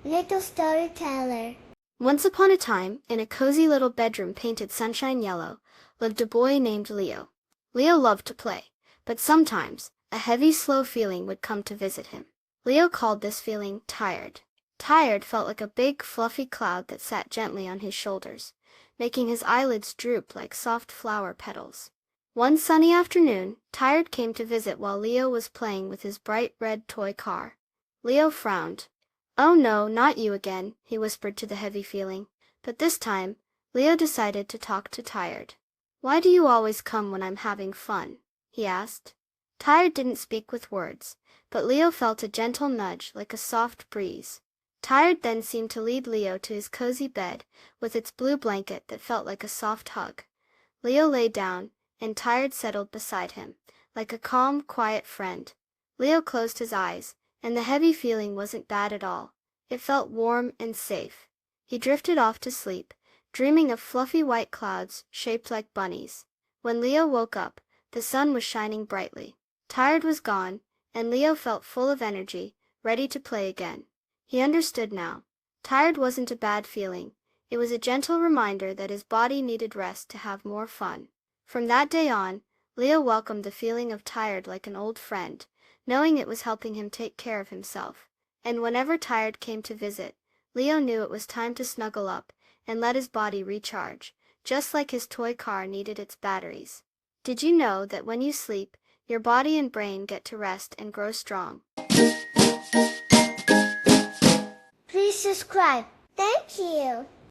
Little storyteller. Once upon a time, in a cozy little bedroom painted sunshine yellow, lived a boy named Leo. Leo loved to play, but sometimes, a heavy, slow feeling would come to visit him. Leo called this feeling tired. Tired felt like a big, fluffy cloud that sat gently on his shoulders, making his eyelids droop like soft flower petals. One sunny afternoon, Tired came to visit while Leo was playing with his bright red toy car. Leo frowned. "Oh no, not you again," he whispered to the heavy feeling. But this time, Leo decided to talk to Tired. "Why do you always come when I'm having fun?" he asked. Tired didn't speak with words, but Leo felt a gentle nudge like a soft breeze. Tired then seemed to lead Leo to his cozy bed, with its blue blanket that felt like a soft hug. Leo lay down, and Tired settled beside him, like a calm, quiet friend. Leo closed his eyes, and the heavy feeling wasn't bad at all. It felt warm and safe. He drifted off to sleep, dreaming of fluffy white clouds shaped like bunnies. When Leo woke up, the sun was shining brightly. Tired was gone, and Leo felt full of energy, ready to play again. He understood now. Tired wasn't a bad feeling. It was a gentle reminder that his body needed rest to have more fun. From that day on, Leo welcomed the feeling of tired like an old friend, knowing it was helping him take care of himself. And whenever Tired came to visit, Leo knew it was time to snuggle up and let his body recharge, just like his toy car needed its batteries. Did you know that when you sleep, your body and brain get to rest and grow strong? Please subscribe. Thank you.